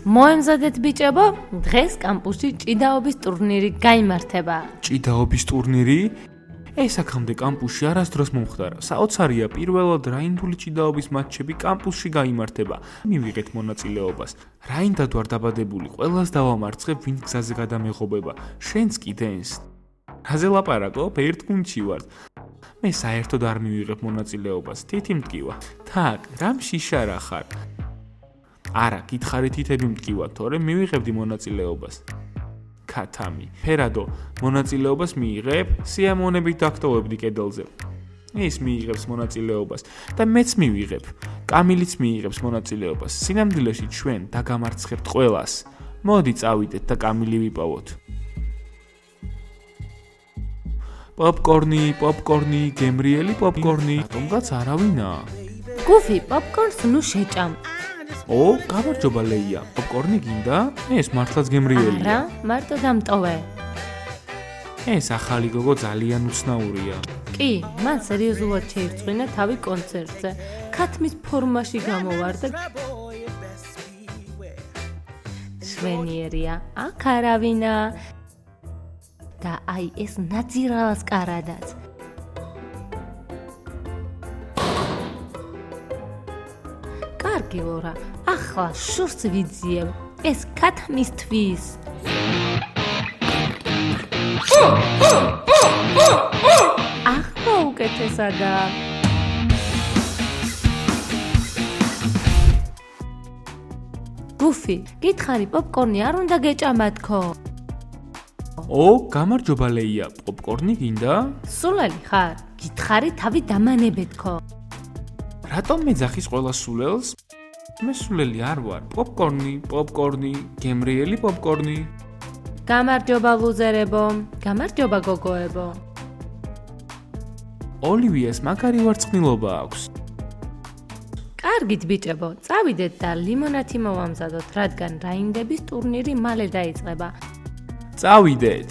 მოემზადეთ ბიჭებო, დღეს კამპუსში ჭიდაობის ტურნირი გაიმართება. ჭიდაობის ტურნირი? ეს აქამდე კამპუსში არასდროს მომხდარა. საოცარია, პირველად რაინდული ჭიდაობის მატჩები კამპუსში გაიმართება. მივიღეთ მონაწილეობას. რაინდად ვარ დაბადებული, ყველას დავამარცხებ, ვინ გზაზე გადამეღობება. შენც კიდენს. რაზე ლაპარაკობ? ერთ გუნდში ვარ. მე საერთოდ არ მივიღებ მონაწილეობას, თითი მტკივა. თაკ, რამ შიშარა ხარ? არა, გითხარი თითები მტკივა, თორემ მივიღებდი მონაწილეობას. ქათამი. ფერადო, მონაწილეობას მიიღებ, სიამოვნებით დაგტოვებდი კედელზე. ის მიიღებს მონაწილეობას და მეც მივიღებ. კამილიც მიიღებს მონაწილეობას. სინამდვილეში ჩვენ დაგამარცხებთ ყველას. მოდი წავიდეთ და კამილი ვიპოვოთ. პოპკორნი, გემრიელი პოპკორნი. თუმცა არავინაა. გუფი, პოპკორნს ნუ შეჭამ. გამარჯობა ლეია. პოპკორნი გინდა? ეს მართლაც გემრიელია. არა, მარტო დამტოვე. ეს ახალი გოგო ძალიან უცნაურია. კი, მან სერიოზულად შეირწყვინა თავი კონცერტზე. ქათმის ფორმაში გამოვარდა. შვენიერია, აქ არავინა. და აი ეს ნაძირალას კარადაც. კარგი ლორა, ახლა შურს ვიძიებ. ეს ქათმისთვის. ახლა უკეთესადა. გუფი, გითხარი პოპკორნი არ უნდა გეჭამათქო? გამარჯობა ლეია. პოპკორნი გინდა? სულელი ხარ? გითხარი თავი დამანებეთქო. რატომ მეძახის ყველა სულელს? მე სულელი არ ვარ. პოპკორნი, გემრიელი პოპკორნი. გამარჯობა ლუზერებო, გამარჯობა გოგოებო. ოლივიას მაგარი ვარცხნილობა აქვს. კარგით ბიჭებო, წავიდეთ და ლიმონათი მოვამზადოთ, რადგან რაინდების ტურნირი მალე დაიწყება. წავიდეთ.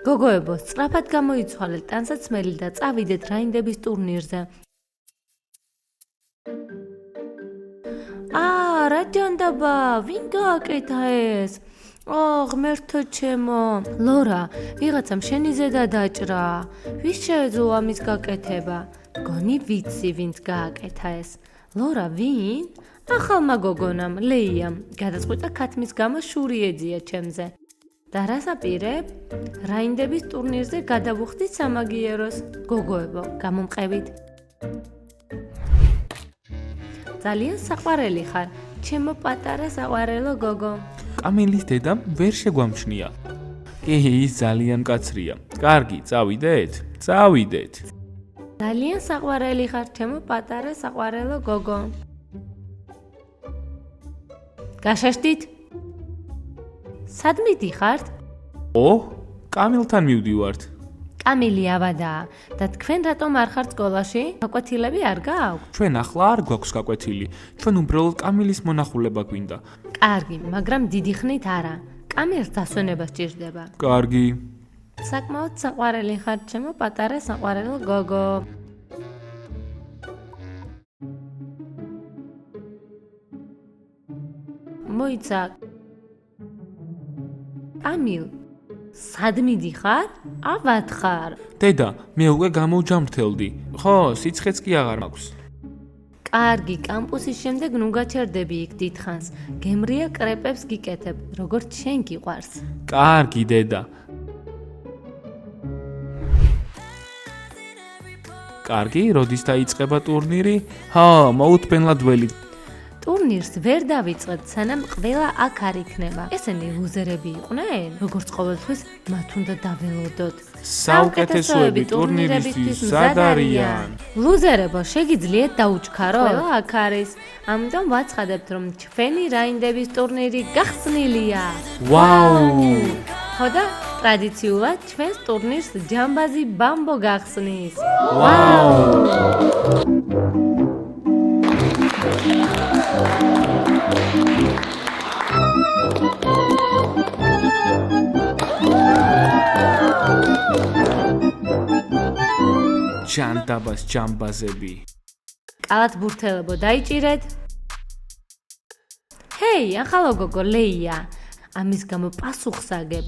გოგოებო, სწრაფად გამოიცვალეთ ტანსაცმელი და წავიდეთ რაინდების ტურნირზე. რა ჯანდაბა, ვინ გააკეთა ეს? ღმერთო ჩემო. ლორა, ვიღაცამ შენი ზედა დაჭრა. ვის შეეძლო ამის გაკეთება? გონი ვიცი, ვინც გააკეთა ეს. ლორა, ვინ? ახალმა გოგონამ, ლეიამ. გადაწყვიტა ქათმის გამო შური ეძია ჩემზე. და რას აპირებ? რაინდების ტურნირზე გადავუხდით სამაგიეროს. გოგოებო, გამომყევით. ძალიან საყვარელი ხარ, ჩემო პატარა საყვარელო გოგო. კამილის დედამ ვერ შეგვამჩნია. ის ძალიან კაცრია. კარგი, წავიდეთ. ძალიან საყვარელი ხარ, ჩემო პატარა საყვარელო გოგო. გაშაშდით? სად მიდიხართ? კამილთან მივდივართ. კამილი ავადაა და თქვენ რატომ არ ხართ სკოლაში? გაკვეთილები არ გააქვთ? ჩვენ ახლა არ გვაქვს გაკვეთილი. ჩვენ უბრალოდ კამილის მონახულება გვინდა. კარგი, მაგრამ დიდი ხნით არა. კამილს დასვენება სჭირდება. კარგი. საკმაოდ საყვარელი ხარ, ჩემო პატარა საყვარელო გოგო. მოიცა. კამილ, სად მიდიხარ? ავად ხარ. დედა, მე უკვე გამოვჯამრთელდი. სიცხეც კი აღარ მაქვს. კარგი, კამპუსის შემდეგ ნუ გაჩერდები იქ დიდხანს. გემრია კრეპებს გიკეთებ, როგორც შენ გიყვარს. კარგი, დედა. კარგი, როდის დაიწყება ტურნირი? მოუთმენლად ველი. ტურნირს ვერ დავიწყებთ, სანამ ყველა აქ არ იქნება. ესენი ლუზერები იყვნენ? როგორც ყოველთვის, მათ უნდა დაველოდოთ. საუკეთესოები ტურნირისთვის მზად არიან. ლუზერებო, შეგიძლიათ დაუჩქარო? ყველა აქ არის. ამიტომ ვაცხადებთ, რომ ჩვენი რაინდების ტურნირი გახსნილია. ვაუ! ხოდა ტრადიციულად ჩვენს ტურნირს ჯამბაზი ბამბო გახსნის. ჯანდაბას ჯამბაზები. კალათბურთელებო, დაიჭირეთ. ჰეი, ახალო გოგო ლეია. ამის გამო პასუხსაგებ.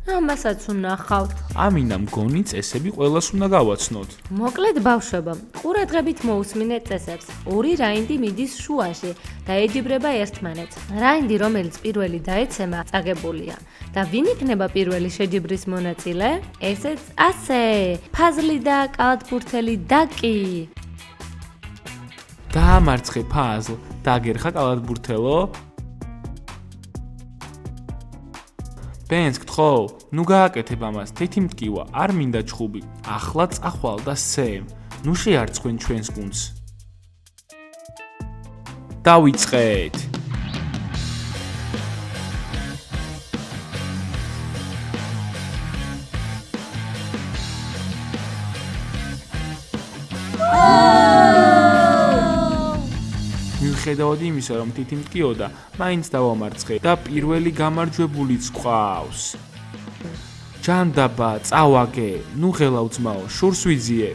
ამასაც უნახავთ. ამინა მგონი წესები ყველას უნდა გავაცნოთ. მოკლედ ბავშვებო, ყურადღებით მოусმინეთ წესებს. ორი რაინდი მიდის შუაში და ეჯიბრება ერთმანეთს. რაინდი, რომელიც პირველი დაეცემა, წაგებულია. და ვინ იქნება პირველი შეჯიბრის მონაწილე? ესეც ასე. ფაზლი და კალათბურთელი დაკი. დაამარცხე ფაზლ, დაგერხა კალათბურთელო. ბენს გთხოვ, ნუ გააკეთებ ამას, თითი მტკივა, არ მინდა ჩხუბი. ახლა წახვალ და სემ. ნუ შეარცხვენ ჩვენს გუნდს. დავიწყეთ. მიუხედავად იმისა, რომ თითი მტკიოდა, მაინც დავამარცხე და პირველი გამარჯვებულიც ყავს. ჯანდაბა, წავაგე, ნუ ღელავ ძმაო, შურს ვიძიე.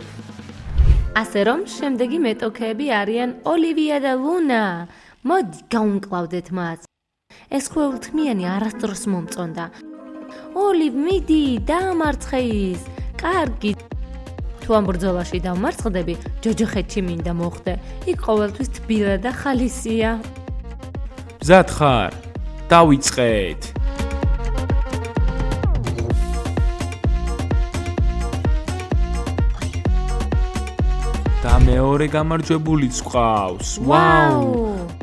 ასე რომ, შემდეგი მეტოქეები არიან ოლივია და ლუნა. მოდი, გაუმკლავდეთ მათ. ეს ქვეულთმიანი არასდროს მომწონდა. ოლივ, მიდი, დაამარცხე ის. კარგი. თუ ამ ბრძოლაში დავმარცხდები, ჯოჯოხეთში მინდა მოხვდე. იქ ყოველთვის თბილა და ხალისია. მზად ხარ? დავიწყეთ. და მეორე გამარჯვებულიც ყავს. ვაუ!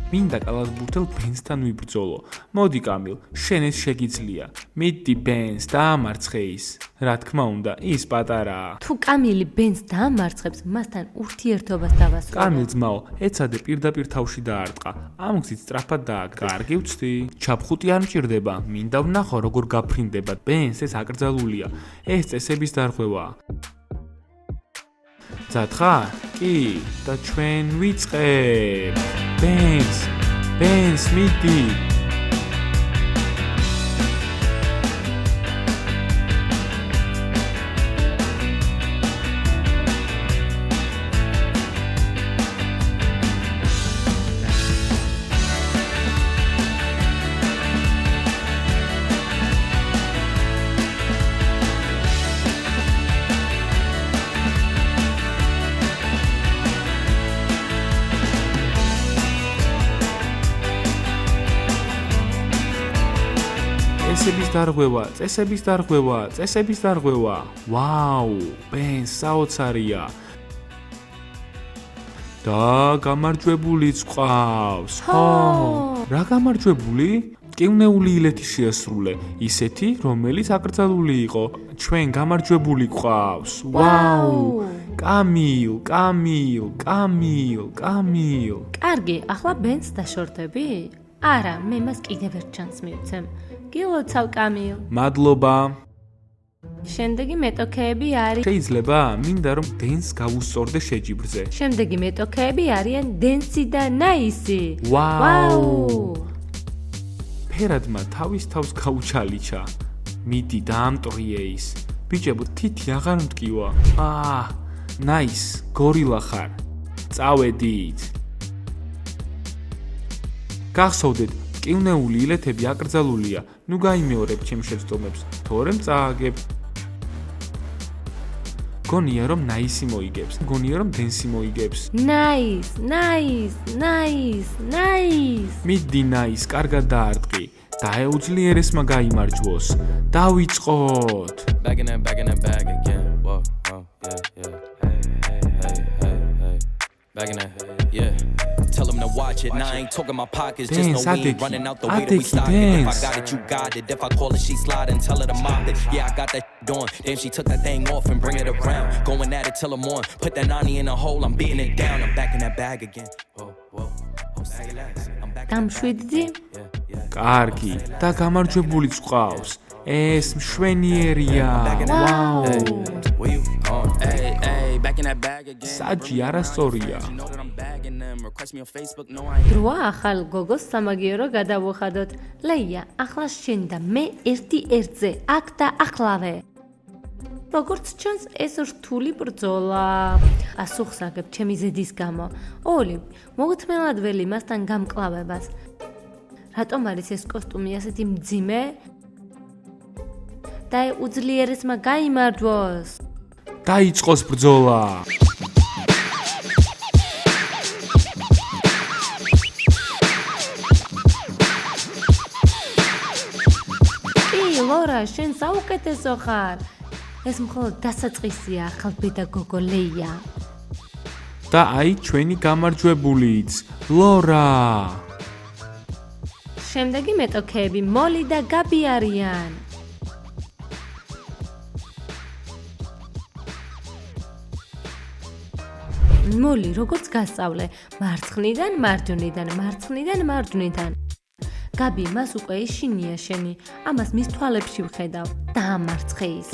მინდა კალათბურთელ ბენსთან ვიბრძოლო. მოდი კამილ, შენ ეს შეგიძლია. მიდი ბენს, დაამარცხე ის. რა თქმა უნდა, ის პატარაა. თუ კამილი ბენს დაამარცხებს, მასთან ურთიერთობას დავასრულებ. კამილ ძმაო, ეცადე პირდაპირ თავში დაარტყა. ამ გზით სწრაფად დააგდო. კარგი ვცდი. ჩაფხუტი არ მჭირდება. მინდა ვნახო როგორ გაფრინდება. ბენს ეს აკრძალულია. ეს წესების დარღვევაა. მზად ხარ? კი, და ჩვენ ვიწყებ. ბენს, მიდი. წესების დარღვევა. ვაუ, ბენს საოცარია. და გამარჯვებულიც ყავს. რა გამარჯვებული? კივნეული ილეთი შეასრულე, ისეთი, რომელიც აკრძალული იყო. ჩვენ გამარჯვებული ყავს. ვაუ! კამილ. კარგი, ახლა ბენს დაშორდები? არა, მე მას კიდევ ერთ ჩანს მივცემ. გილოცავ კამილ. მადლობა. შემდეგი მეტოქეები არის. შეიძლება, მინდა რომ დენს გავუსწორდე შეჯიბრზე. შემდეგი მეტოქეები არიან დენსი და ნაისი. ვაუ! ფერადმა თავის თავს გაუჩალიჩა. მიდი დაამტვრიე ის. ბიჭებო, თითი აღარ მტკივა. ნაის, გორილა ხარ. წავედით. გახსოვდეთ, კივნეული ილეთები აკრძალულია. ნუ გაიმეორებ ჩემს შეცდომებს, თორემ წააგებ. გონია რომ ნაისი მოიგებს, გონია რომ დენსი მოიგებს. ნაის. მიდი ნაის, კარგად დაარტყი. დაეუძლიერესმა გაიმარჯვოს. დავიწყოთ. Back in that bag again. Whoa, yeah. Hey. Back in that, yeah. Tell them to watch it. Now I ain't talking my pockets. Just know we ain't running out the way that we started. If I got it, you got it. If I call it, she slide and tell her to mop it. Yeah, I got that doing. Damn, she took that thing off and bring it around. Going at it till I'm on. Put that 90 in a hole. I'm beating it down. I'm back in that bag again. Whoa. Say less. I'm back. დამშვიდდი? კარგი, და გამარჯვებულიც ყავს. ეს მშვენიერია. ვაუ! Where you on? Hey, back in that bag again. საჯი არასწორია. You know that I'm bagging them. Request me on Facebook. No, I ain't. დროა ახალ გოგოს სამაგიერო გადავუხადოთ. ლეია, ახლა შენ და მე ერთი-ერთზე, აქ და ახლავე. როგორც ჩანს, ეს რთული ბრძოლა. პასუხსაგებ ჩემი ზედის გამო. ოლივ, მოგთმელად ველი მასთან გამკლავებას. რატომ არის ეს კოსტუმი ასეთი მძიმე? და უძლიერესმა გაიმარჯვოს. დაიწყოს ბრძოლა. ლორა, შენ საუკეთესო ხარ. ეს მხოლოდ დასაწყისია, ახალბედა გოგო ლეია. და აი ჩვენი გამარჯვებულიც, ლორა. შემდეგი მეტოქეები მოლი და გაბი არიან. მოლი როგორც გასწავლე, მარცხნიდან მარჯვნიდან, მარცხნიდან მარჯვნიდან. გაბი მას უკვე ეშინია შენი, ამას მის თვალებში ვხედავ. დაამარცხე ის.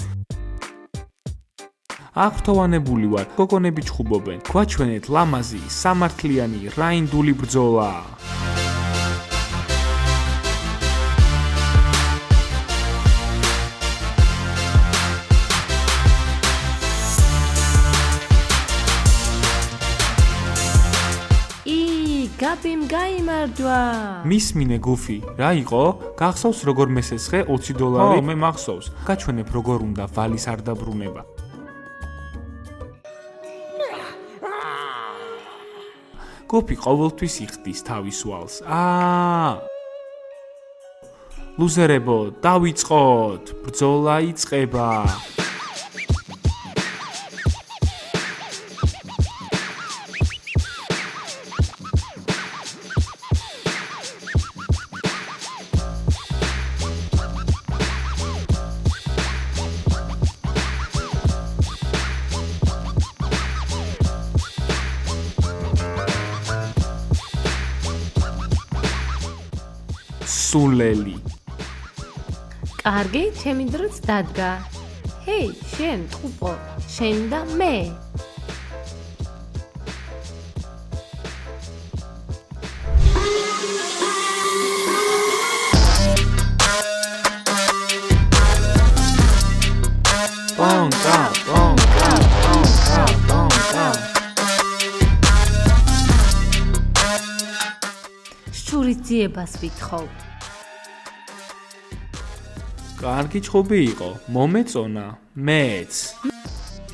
აღფრთოვანებული ვარ, გოგონები ჩხუბობენ. გვაჩვენეთ ლამაზი, სამართლიანი, რაინდული ბრძოლა. გაბიმ გაიმარჯვა. მისმინე გუფი, რა იყო? გახსოვს როგორ მესესხე $20? მე მახსოვს. გაჩვენებ როგორ უნდა ვალის არ დაბრუნება. გუფი ყოველთვის იხდის თავის ვალს. ლუზერებო, დავიწყოთ. ბრძოლა იწყება. სულელი. კარგი, ჩემი დროც დადგა. ჰეი, შენ ტყუპო, შენ და მე. ბონკა, ბონკა, ბონკა, ბონკა. შურისძიებას ვითხოვ. კარგი ჩხუბი იყო, მომეწონა, მეც.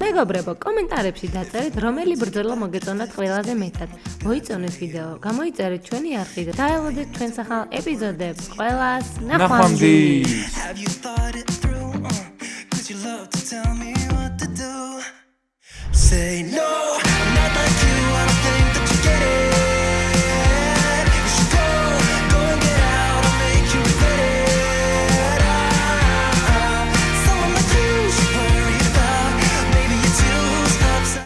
მეგობრებო, კომენტარებში დაწერეთ, რომელი ბრძოლა მოგეწონათ ყველაზე მეტად. მოიწონეთ ვიდეო, გამოიწერეთ ჩვენი არხი და დაელოდეთ ჩვენს ახალ ეპიზოდებს. ყველას ნახვამდის. Have you thought it through? Could you love to tell me what to do? Say no.